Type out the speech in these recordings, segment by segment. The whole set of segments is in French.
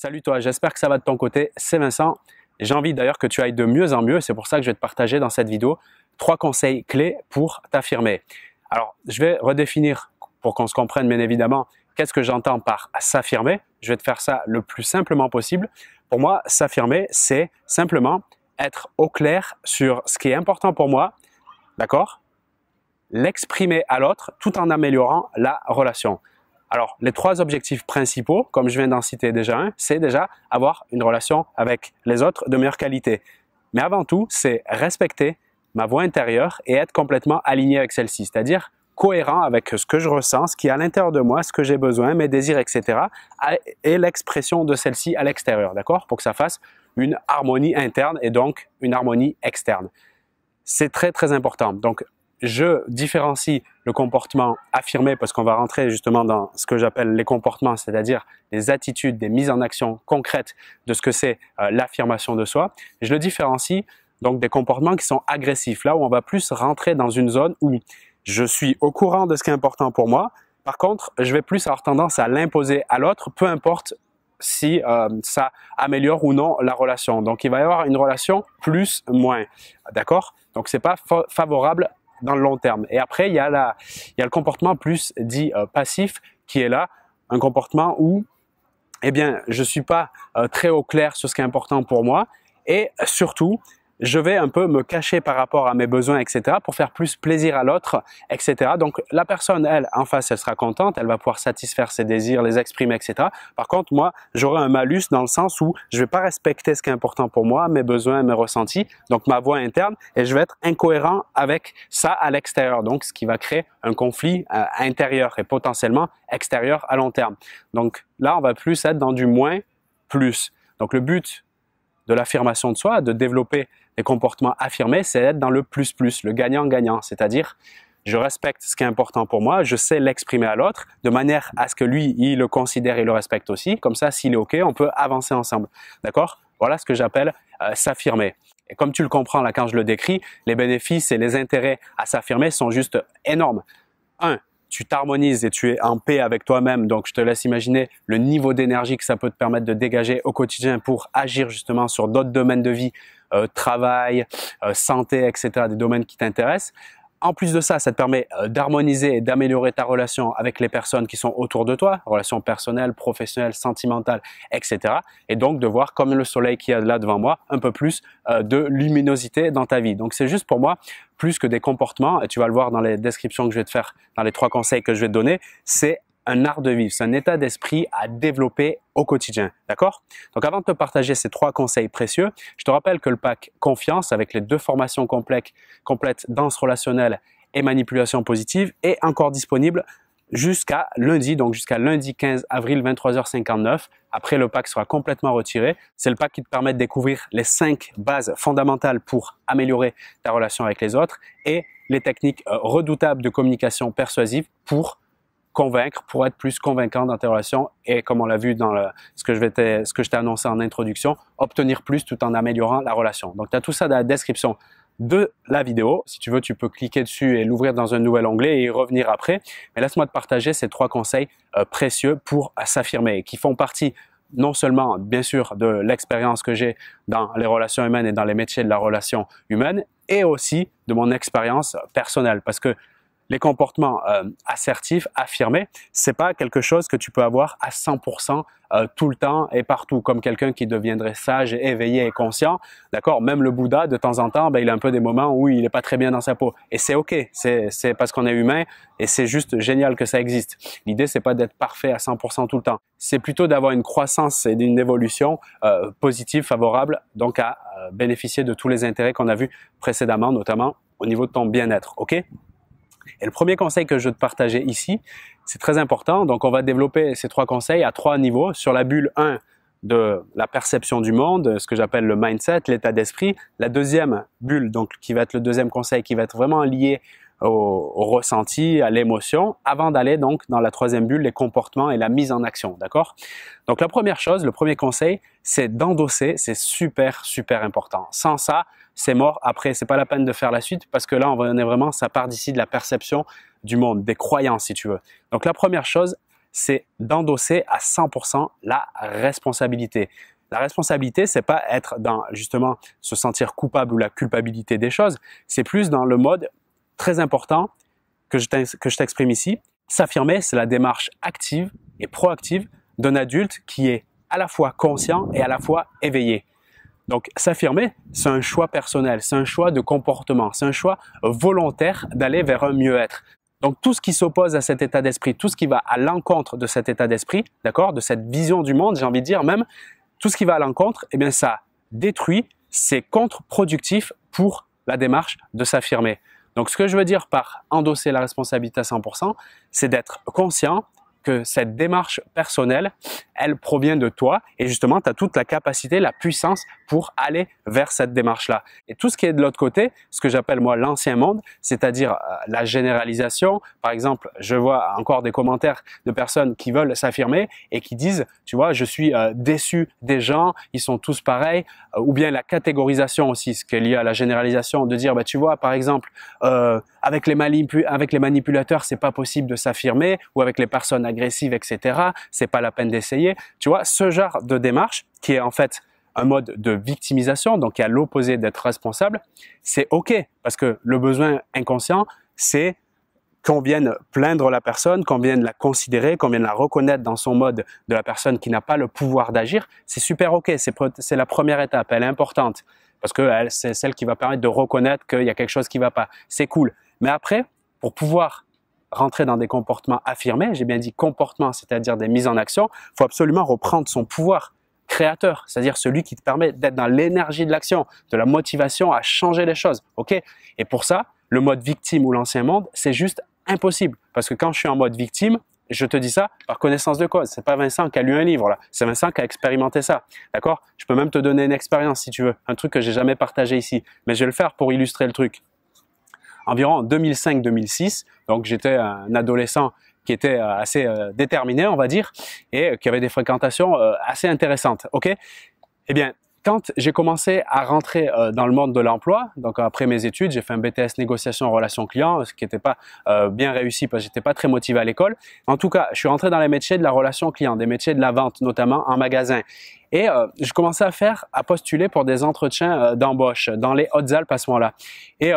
Salut toi, j'espère que ça va de ton côté, c'est Vincent. J'ai envie d'ailleurs que tu ailles de mieux en mieux, c'est pour ça que je vais te partager dans cette vidéo 3 conseils clés pour t'affirmer. Alors, je vais redéfinir pour qu'on se comprenne bien évidemment qu'est-ce que j'entends par s'affirmer. Je vais te faire ça le plus simplement possible. Pour moi, s'affirmer, c'est simplement être au clair sur ce qui est important pour moi, d'accord? L'exprimer à l'autre tout en améliorant la relation. Alors, les 3 objectifs principaux, comme je viens d'en citer déjà un, c'est déjà avoir une relation avec les autres de meilleure qualité. Mais avant tout, c'est respecter ma voix intérieure et être complètement aligné avec celle-ci, c'est-à-dire cohérent avec ce que je ressens, ce qui est à l'intérieur de moi, ce que j'ai besoin, mes désirs, etc. et l'expression de celle-ci à l'extérieur, d'accord? Pour que ça fasse une harmonie interne et donc une harmonie externe. C'est très, très important. Donc, je différencie le comportement affirmé parce qu'on va rentrer justement dans ce que j'appelle les comportements, c'est-à-dire les attitudes, des mises en action concrètes de ce que c'est l'affirmation de soi. Je le différencie donc des comportements qui sont agressifs, là où on va plus rentrer dans une zone où je suis au courant de ce qui est important pour moi. Par contre, je vais plus avoir tendance à l'imposer à l'autre, peu importe si ça améliore ou non la relation. Donc, il va y avoir une relation plus-moins, d'accord? Donc, c'est pas favorable dans le long terme. Et après, il y a le comportement plus dit passif qui est là, un comportement où, eh bien, je suis pas très au clair sur ce qui est important pour moi et surtout, je vais un peu me cacher par rapport à mes besoins, etc., pour faire plus plaisir à l'autre, etc. Donc, la personne, elle, en face, elle sera contente, elle va pouvoir satisfaire ses désirs, les exprimer, etc. Par contre, moi, j'aurai un malus dans le sens où je vais pas respecter ce qui est important pour moi, mes besoins, mes ressentis, donc ma voix interne, et je vais être incohérent avec ça à l'extérieur. Donc, ce qui va créer un conflit intérieur et potentiellement extérieur à long terme. Donc, là, on va plus être dans du moins plus. Donc, le but de l'affirmation de soi, de développer des comportements affirmés, c'est d'être dans le plus-plus, le gagnant-gagnant, c'est-à-dire je respecte ce qui est important pour moi, je sais l'exprimer à l'autre de manière à ce que lui, il le considère et le respecte aussi. Comme ça, s'il est OK, on peut avancer ensemble. D'accord? Voilà ce que j'appelle s'affirmer. Et comme tu le comprends là quand je le décris, les bénéfices et les intérêts à s'affirmer sont juste énormes. 1. Tu t'harmonises et tu es en paix avec toi-même. Donc, je te laisse imaginer le niveau d'énergie que ça peut te permettre de dégager au quotidien pour agir justement sur d'autres domaines de vie, travail, santé, etc., des domaines qui t'intéressent. En plus de ça, ça te permet d'harmoniser et d'améliorer ta relation avec les personnes qui sont autour de toi, relations personnelles, professionnelles, sentimentales, etc. Et donc de voir comme le soleil qui est là devant moi, un peu plus de luminosité dans ta vie. Donc c'est juste pour moi, plus que des comportements, et tu vas le voir dans les descriptions que je vais te faire, dans les 3 conseils que je vais te donner, c'est un art de vivre, c'est un état d'esprit à développer au quotidien, d'accord? Donc avant de te partager ces 3 conseils précieux, je te rappelle que le pack Confiance avec les 2 formations complètes danse relationnelle et manipulation positive est encore disponible jusqu'à lundi, donc jusqu'à lundi 15 avril 23h59. Après, le pack sera complètement retiré. C'est le pack qui te permet de découvrir les 5 bases fondamentales pour améliorer ta relation avec les autres et les techniques redoutables de communication persuasive pour convaincre, pour être plus convaincant dans tes relations et comme on l'a vu dans ce que je t'ai annoncé en introduction, obtenir plus tout en améliorant la relation. Donc, tu as tout ça dans la description de la vidéo. Si tu veux, tu peux cliquer dessus et l'ouvrir dans un nouvel onglet et y revenir après. Mais laisse-moi te partager ces 3 conseils précieux pour s'affirmer et qui font partie non seulement, bien sûr, de l'expérience que j'ai dans les relations humaines et dans les métiers de la relation humaine et aussi de mon expérience personnelle parce que les comportements assertifs, affirmés, c'est pas quelque chose que tu peux avoir à 100% tout le temps et partout, comme quelqu'un qui deviendrait sage, éveillé et conscient. D'accord? Même le Bouddha, de temps en temps, il a un peu des moments où il est pas très bien dans sa peau. Et c'est OK. C'est parce qu'on est humain et c'est juste génial que ça existe. L'idée, c'est pas d'être parfait à 100% tout le temps. C'est plutôt d'avoir une croissance et une évolution positive, favorable, donc à bénéficier de tous les intérêts qu'on a vus précédemment, notamment au niveau de ton bien-être. OK? Et le premier conseil que je veux te partager ici, c'est très important. Donc, on va développer ces 3 conseils à 3 niveaux. Sur la bulle 1 de la perception du monde, ce que j'appelle le mindset, l'état d'esprit. La deuxième bulle, donc qui va être le deuxième conseil, qui va être vraiment lié au ressenti, à l'émotion, avant d'aller donc dans la 3e bulle, les comportements et la mise en action, d'accord? Donc, la première chose, le premier conseil, c'est d'endosser, c'est super, super important. Sans ça, c'est mort. Après, c'est pas la peine de faire la suite parce que là, on est vraiment, ça part d'ici de la perception du monde, des croyances, si tu veux. Donc, la première chose, c'est d'endosser à 100% la responsabilité. La responsabilité, c'est pas être dans justement se sentir coupable ou la culpabilité des choses, c'est plus dans le mode très important que je t'exprime ici. S'affirmer, c'est la démarche active et proactive d'un adulte qui est à la fois conscient et à la fois éveillé. Donc, s'affirmer, c'est un choix personnel, c'est un choix de comportement, c'est un choix volontaire d'aller vers un mieux-être. Donc, tout ce qui s'oppose à cet état d'esprit, tout ce qui va à l'encontre de cet état d'esprit, d'accord, de cette vision du monde, j'ai envie de dire même, tout ce qui va à l'encontre, eh bien, ça détruit, c'est contre-productif pour la démarche de s'affirmer. Donc, ce que je veux dire par endosser la responsabilité à 100%, c'est d'être conscient que cette démarche personnelle, elle provient de toi et justement, tu as toute la capacité, la puissance pour aller vers cette démarche-là. Et tout ce qui est de l'autre côté, ce que j'appelle moi l'ancien monde, c'est-à-dire la généralisation. Par exemple, je vois encore des commentaires de personnes qui veulent s'affirmer et qui disent, tu vois, je suis déçu des gens, ils sont tous pareils, ou bien la catégorisation aussi, ce qui est lié à la généralisation, de dire, bah, tu vois, par exemple, avec les manipulateurs, c'est pas possible de s'affirmer, ou avec les personnes agressives, etc. C'est pas la peine d'essayer. Tu vois, ce genre de démarche qui est en fait un mode de victimisation, donc qui est à l'opposé d'être responsable, c'est OK parce que le besoin inconscient, c'est qu'on vienne plaindre la personne, qu'on vienne la considérer, qu'on vienne la reconnaître dans son mode de la personne qui n'a pas le pouvoir d'agir. C'est super OK, c'est la première étape, elle est importante parce que c'est celle qui va permettre de reconnaître qu'il y a quelque chose qui ne va pas. C'est cool. Mais après, pour pouvoir rentrer dans des comportements affirmés, j'ai bien dit comportements, c'est-à-dire des mises en action, il faut absolument reprendre son pouvoir créateur, c'est-à-dire celui qui te permet d'être dans l'énergie de l'action, de la motivation à changer les choses. OK? Et pour ça, le mode victime ou l'ancien monde, c'est juste impossible. Parce que quand je suis en mode victime, je te dis ça par connaissance de cause. C'est pas Vincent qui a lu un livre là, c'est Vincent qui a expérimenté ça. D'accord? Je peux même te donner une expérience si tu veux, un truc que j'ai jamais partagé ici, mais je vais le faire pour illustrer le truc. Environ en 2005-2006, donc j'étais un adolescent qui était assez déterminé, on va dire, et qui avait des fréquentations assez intéressantes. Ok? Eh bien, quand j'ai commencé à rentrer dans le monde de l'emploi, donc après mes études, j'ai fait un BTS négociation relations clients, ce qui n'était pas bien réussi parce que j'étais pas très motivé à l'école. En tout cas, je suis rentré dans les métiers de la relation client, des métiers de la vente, notamment en magasin. Et je commençais à postuler pour des entretiens d'embauche dans les Hautes-Alpes à ce moment-là. Et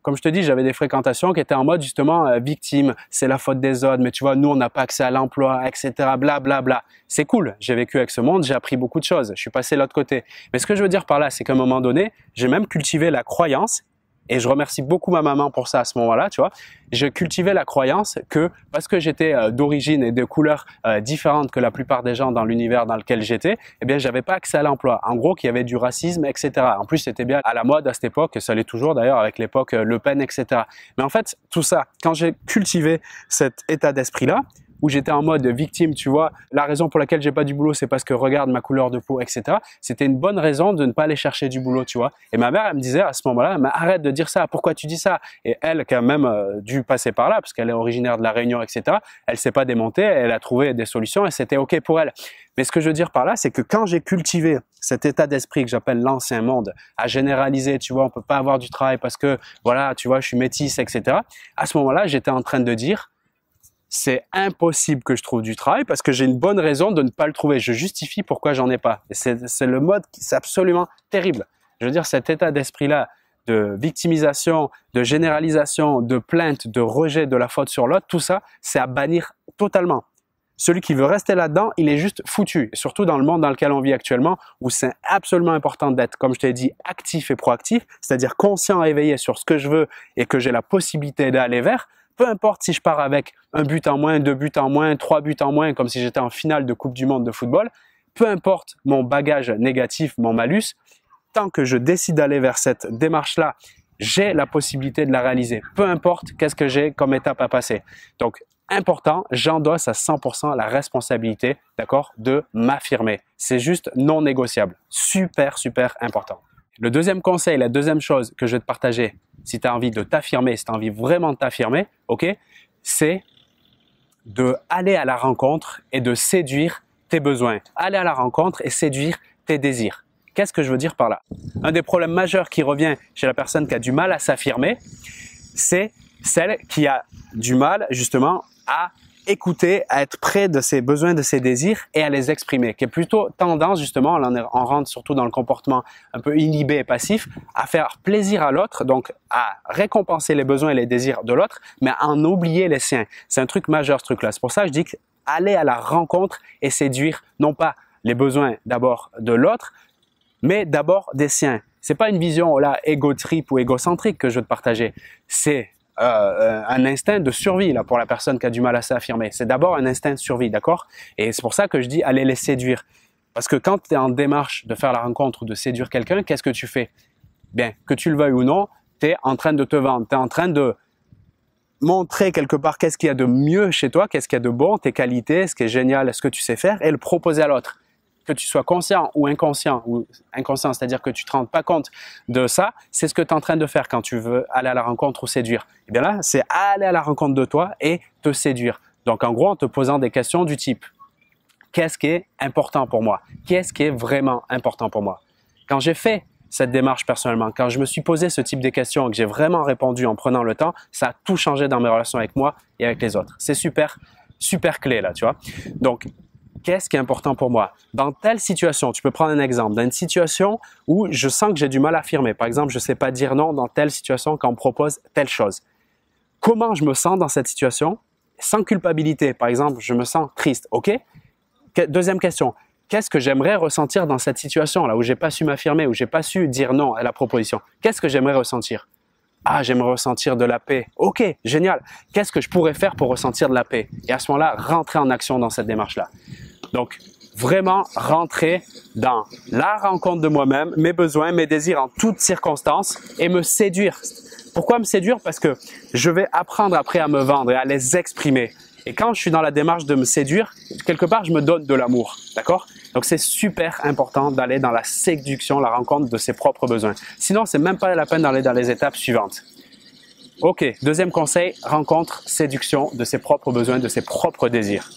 comme je te dis, j'avais des fréquentations qui étaient en mode justement victime, c'est la faute des autres, mais tu vois, nous on n'a pas accès à l'emploi, etc. Bla bla bla. C'est cool, j'ai vécu avec ce monde, j'ai appris beaucoup de choses, je suis passé de l'autre côté. Mais ce que je veux dire par là, c'est qu'à un moment donné, j'ai même cultivé la croyance. Et je remercie beaucoup ma maman pour ça à ce moment-là, tu vois. Je cultivais la croyance que parce que j'étais d'origine et de couleur différentes que la plupart des gens dans l'univers dans lequel j'étais, eh bien, j'avais pas accès à l'emploi. En gros, qu'il y avait du racisme, etc. En plus, c'était bien à la mode à cette époque, et ça l'est toujours d'ailleurs avec l'époque Le Pen, etc. Mais en fait, tout ça, quand j'ai cultivé cet état d'esprit-là, où j'étais en mode victime, tu vois, la raison pour laquelle j'ai pas du boulot, c'est parce que regarde ma couleur de peau, etc. C'était une bonne raison de ne pas aller chercher du boulot, tu vois. Et ma mère, elle me disait à ce moment-là, mais arrête de dire ça, pourquoi tu dis ça? Et elle, qui a même dû passer par là, parce qu'elle est originaire de La Réunion, etc., elle s'est pas démontée, elle a trouvé des solutions et c'était OK pour elle. Mais ce que je veux dire par là, c'est que quand j'ai cultivé cet état d'esprit que j'appelle l'ancien monde, à généraliser, tu vois, on peut pas avoir du travail parce que, voilà, tu vois, je suis métisse, etc. À ce moment-là, j'étais en train de dire, c'est impossible que je trouve du travail parce que j'ai une bonne raison de ne pas le trouver. Je justifie pourquoi j'en ai pas. Et c'est le mode qui c'est absolument terrible. Je veux dire, cet état d'esprit-là de victimisation, de généralisation, de plainte, de rejet de la faute sur l'autre, tout ça, c'est à bannir totalement. Celui qui veut rester là-dedans, il est juste foutu. Et surtout dans le monde dans lequel on vit actuellement, où c'est absolument important d'être, comme je t'ai dit, actif et proactif, c'est-à-dire conscient et éveillé sur ce que je veux et que j'ai la possibilité d'aller vers. Peu importe si je pars avec un but en moins, 2 buts en moins, 3 buts en moins, comme si j'étais en finale de Coupe du Monde de football, peu importe mon bagage négatif, mon malus, tant que je décide d'aller vers cette démarche-là, j'ai la possibilité de la réaliser. Peu importe qu'est-ce que j'ai comme étape à passer. Donc, important, j'endosse à 100% la responsabilité, d'accord, de m'affirmer. C'est juste non négociable. Super, super important. Le deuxième conseil, la deuxième chose que je vais te partager, si tu as envie de t'affirmer, si tu as envie vraiment de t'affirmer, ok, c'est de aller à la rencontre et de séduire tes besoins. Aller à la rencontre et séduire tes désirs. Qu'est-ce que je veux dire par là? Un des problèmes majeurs qui revient chez la personne qui a du mal à s'affirmer, c'est celle qui a du mal justement à écouter, à être près de ses besoins, de ses désirs et à les exprimer, qui est plutôt tendance justement, on rentre surtout dans le comportement un peu inhibé et passif, à faire plaisir à l'autre, donc à récompenser les besoins et les désirs de l'autre, mais à en oublier les siens. C'est un truc majeur ce truc-là. C'est pour ça que je dis qu'aller à la rencontre et séduire, non pas les besoins d'abord de l'autre, mais d'abord des siens. C'est pas une vision là égo-trip ou égocentrique que je veux te partager. C'est un instinct de survie là pour la personne qui a du mal à s'affirmer. C'est d'abord un instinct de survie, d'accord? Et c'est pour ça que je dis allez les séduire. Parce que quand tu es en démarche de faire la rencontre ou de séduire quelqu'un, qu'est-ce que tu fais? Bien, que tu le veuilles ou non, tu es en train de te vendre, tu es en train de montrer quelque part qu'est-ce qu'il y a de mieux chez toi, qu'est-ce qu'il y a de bon, tes qualités, ce qui est génial, ce que tu sais faire, et le proposer à l'autre. Que tu sois conscient ou inconscient, c'est-à-dire que tu ne te rends pas compte de ça, c'est ce que tu es en train de faire quand tu veux aller à la rencontre ou séduire. Et bien là, c'est aller à la rencontre de toi et te séduire. Donc en gros, en te posant des questions du type « Qu'est-ce qui est important pour moi? Qu'est-ce qui est vraiment important pour moi ?» Quand j'ai fait cette démarche personnellement, quand je me suis posé ce type de questions et que j'ai vraiment répondu en prenant le temps, ça a tout changé dans mes relations avec moi et avec les autres. C'est super, super clé là, tu vois. Donc, qu'est-ce qui est important pour moi? Dans telle situation, tu peux prendre un exemple, dans une situation où je sens que j'ai du mal à affirmer. Par exemple, je ne sais pas dire non dans telle situation quand on me propose telle chose. Comment je me sens dans cette situation? Sans culpabilité. Par exemple, je me sens triste. OK? Deuxième question. Qu'est-ce que j'aimerais ressentir dans cette situation là où j'ai pas su m'affirmer, où j'ai pas su dire non à la proposition? Qu'est-ce que j'aimerais ressentir? Ah, j'aimerais ressentir de la paix. OK, génial. Qu'est-ce que je pourrais faire pour ressentir de la paix? Et à ce moment-là, rentrer en action dans cette démarche-là. Donc, vraiment rentrer dans la rencontre de moi-même, mes besoins, mes désirs en toutes circonstances et me séduire. Pourquoi me séduire? Parce que je vais apprendre après à me vendre et à les exprimer. Et quand je suis dans la démarche de me séduire, quelque part, je me donne de l'amour. D'accord? Donc, c'est super important d'aller dans la séduction, la rencontre de ses propres besoins. Sinon, c'est même pas la peine d'aller dans les étapes suivantes. OK, deuxième conseil, rencontre, séduction de ses propres besoins, de ses propres désirs.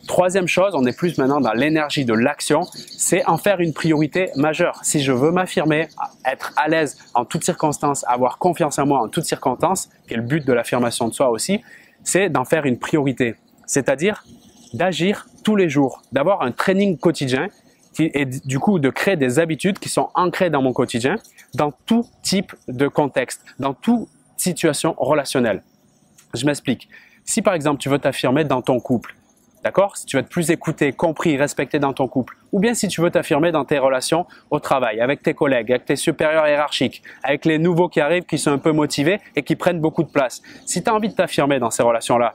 Troisième chose, on est plus maintenant dans l'énergie de l'action, c'est en faire une priorité majeure. Si je veux m'affirmer, être à l'aise en toutes circonstances, avoir confiance en moi en toutes circonstances, qui est le but de l'affirmation de soi aussi, c'est d'en faire une priorité. C'est-à-dire d'agir tous les jours, d'avoir un training quotidien et du coup de créer des habitudes qui sont ancrées dans mon quotidien, dans tout type de contexte, dans toute situation relationnelle. Je m'explique. Si par exemple tu veux t'affirmer dans ton couple, d'accord? Si tu veux être plus écouté, compris, respecté dans ton couple, ou bien si tu veux t'affirmer dans tes relations au travail, avec tes collègues, avec tes supérieurs hiérarchiques, avec les nouveaux qui arrivent, qui sont un peu motivés et qui prennent beaucoup de place. Si tu as envie de t'affirmer dans ces relations-là,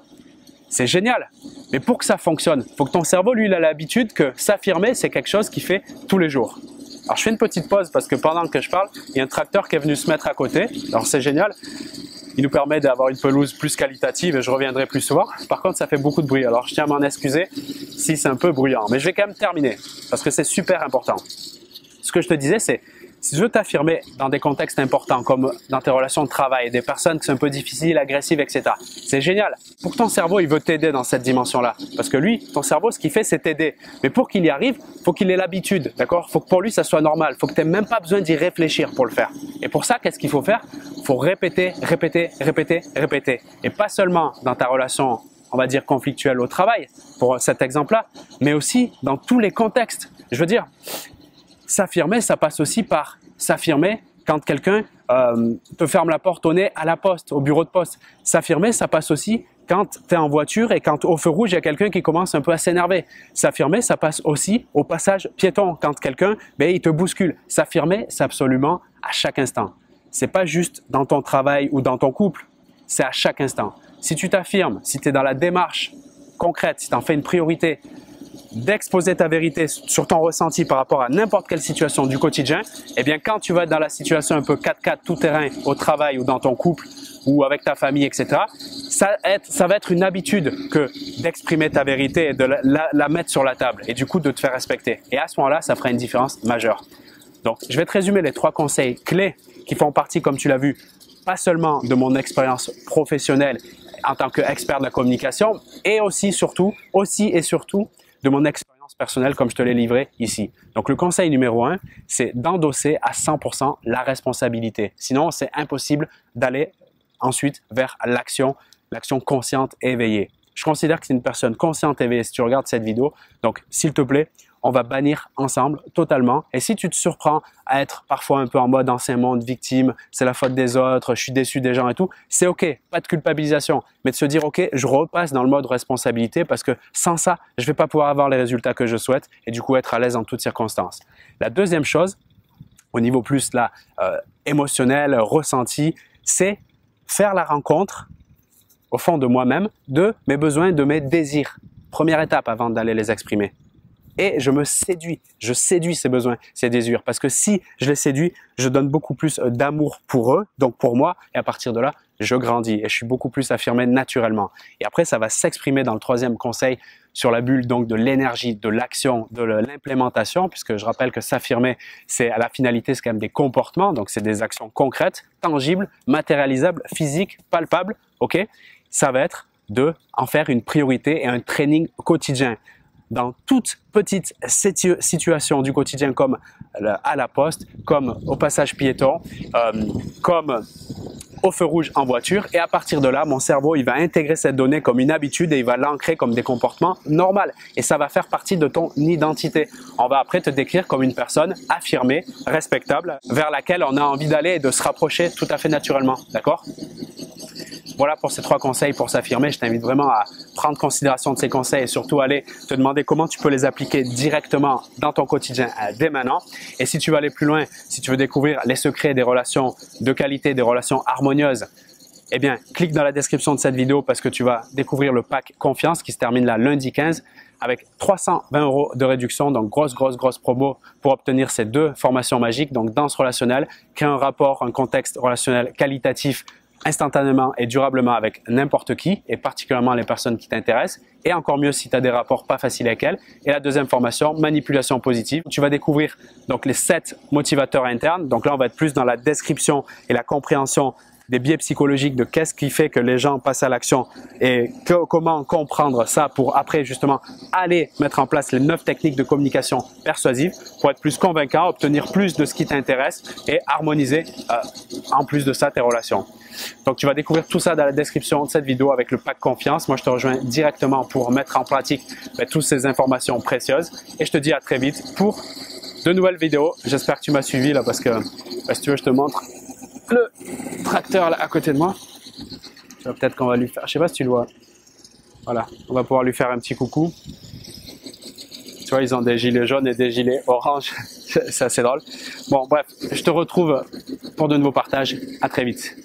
c'est génial. Mais pour que ça fonctionne, il faut que ton cerveau, lui, il a l'habitude que s'affirmer, c'est quelque chose qu'il fait tous les jours. Alors, je fais une petite pause parce que pendant que je parle, il y a un tracteur qui est venu se mettre à côté. Alors, c'est génial. Il nous permet d'avoir une pelouse plus qualitative et je reviendrai plus souvent. Par contre, ça fait beaucoup de bruit. Alors, je tiens à m'en excuser si c'est un peu bruyant. Mais je vais quand même terminer parce que c'est super important. Ce que je te disais, c'est si tu veux t'affirmer dans des contextes importants comme dans tes relations de travail, des personnes qui sont un peu difficiles, agressives, etc. C'est génial. Pour que ton cerveau, il veut t'aider dans cette dimension-là. Parce que lui, ton cerveau, ce qu'il fait, c'est t'aider. Mais pour qu'il y arrive, il faut qu'il ait l'habitude, d'accord? Il faut que pour lui, ça soit normal. Il faut que tu n'aies même pas besoin d'y réfléchir pour le faire. Et pour ça, qu'est-ce qu'il faut faire? Il faut répéter, répéter, répéter, répéter. Et pas seulement dans ta relation, on va dire, conflictuelle au travail, pour cet exemple-là, mais aussi dans tous les contextes. Je veux dire, s'affirmer, ça passe aussi par s'affirmer quand quelqu'un te ferme la porte au nez à la poste, au bureau de poste. S'affirmer, ça passe aussi quand tu es en voiture et quand au feu rouge, il y a quelqu'un qui commence un peu à s'énerver. S'affirmer, ça passe aussi au passage piéton, quand quelqu'un, il te bouscule. S'affirmer, c'est absolument à chaque instant. C'est pas juste dans ton travail ou dans ton couple, c'est à chaque instant. Si tu t'affirmes, si tu es dans la démarche concrète, si tu en fais une priorité, d'exposer ta vérité sur ton ressenti par rapport à n'importe quelle situation du quotidien, eh bien quand tu vas être dans la situation un peu 4x4 tout terrain au travail ou dans ton couple ou avec ta famille, etc., ça va être une habitude que d'exprimer ta vérité et de la mettre sur la table et du coup de te faire respecter. Et à ce moment-là, ça fera une différence majeure. Donc, je vais te résumer les 3 conseils clés qui font partie, comme tu l'as vu, pas seulement de mon expérience professionnelle en tant qu'expert de la communication, et aussi et surtout, de mon expérience personnelle comme je te l'ai livré ici. Donc, le conseil numéro 1, c'est d'endosser à 100% la responsabilité. Sinon, c'est impossible d'aller ensuite vers l'action consciente et éveillée. je considère que c'est une personne consciente et éveillée si tu regardes cette vidéo. Donc, s'il te plaît, on va bannir ensemble totalement. Et si tu te surprends à être parfois un peu en mode ancien monde, victime, c'est la faute des autres, je suis déçu des gens et tout, c'est ok, pas de culpabilisation, mais de se dire ok, je repasse dans le mode responsabilité parce que sans ça, je vais pas pouvoir avoir les résultats que je souhaite et du coup être à l'aise en toutes circonstances. La deuxième chose, au niveau plus là, émotionnel, ressenti, c'est faire la rencontre au fond de moi-même de mes besoins, de mes désirs. Première étape avant d'aller les exprimer. Et je me séduis, je séduis ces besoins, ces désirs. Parce que si je les séduis, je donne beaucoup plus d'amour pour eux, donc pour moi. Et à partir de là, je grandis et je suis beaucoup plus affirmé naturellement. Et après, ça va s'exprimer dans le troisième conseil sur la bulle donc de l'énergie, de l'action, de l'implémentation. Puisque je rappelle que s'affirmer, c'est à la finalité, c'est quand même des comportements. Donc, c'est des actions concrètes, tangibles, matérialisables, physiques, palpables. Ok, ça va être de en faire une priorité et un training quotidien. Dans toute petite situation du quotidien comme à la poste, comme au passage piéton, comme au feu rouge en voiture. Et à partir de là, mon cerveau, il va intégrer cette donnée comme une habitude et il va l'ancrer comme des comportements normaux. Et ça va faire partie de ton identité. On va après te décrire comme une personne affirmée, respectable, vers laquelle on a envie d'aller et de se rapprocher tout à fait naturellement. D'accord ? Voilà pour ces 3 conseils pour s'affirmer. Je t'invite vraiment à prendre considération de ces conseils et surtout aller te demander comment tu peux les appliquer directement dans ton quotidien dès maintenant. Et si tu veux aller plus loin, si tu veux découvrir les secrets des relations de qualité, des relations harmonieuses, eh bien, clique dans la description de cette vidéo parce que tu vas découvrir le pack Confiance qui se termine là lundi 15 avec 320 € de réduction. Donc, grosse promo pour obtenir ces 2 formations magiques. Donc, danse relationnelle, créer un rapport, un contexte relationnel qualitatif instantanément et durablement avec n'importe qui et particulièrement les personnes qui t'intéressent et encore mieux si tu as des rapports pas faciles avec elles. Et la deuxième formation, manipulation positive. Tu vas découvrir donc les 7 motivateurs internes. Donc là, on va être plus dans la description et la compréhension des biais psychologiques de qu'est-ce qui fait que les gens passent à l'action et comment comprendre ça pour après justement aller mettre en place les 9 techniques de communication persuasive pour être plus convaincant, obtenir plus de ce qui t'intéresse et harmoniser en plus de ça tes relations. Donc, tu vas découvrir tout ça dans la description de cette vidéo avec le pack Confiance. Moi, je te rejoins directement pour mettre en pratique toutes ces informations précieuses et je te dis à très vite pour de nouvelles vidéos. J'espère que tu m'as suivi là parce que si tu veux, je te montre le tracteur là à côté de moi. Peut-être qu'on va lui faire, je sais pas si tu le vois. Voilà, on va pouvoir lui faire un petit coucou. Tu vois, ils ont des gilets jaunes et des gilets orange. C'est assez drôle. Bon, bref, je te retrouve pour de nouveaux partages. À très vite.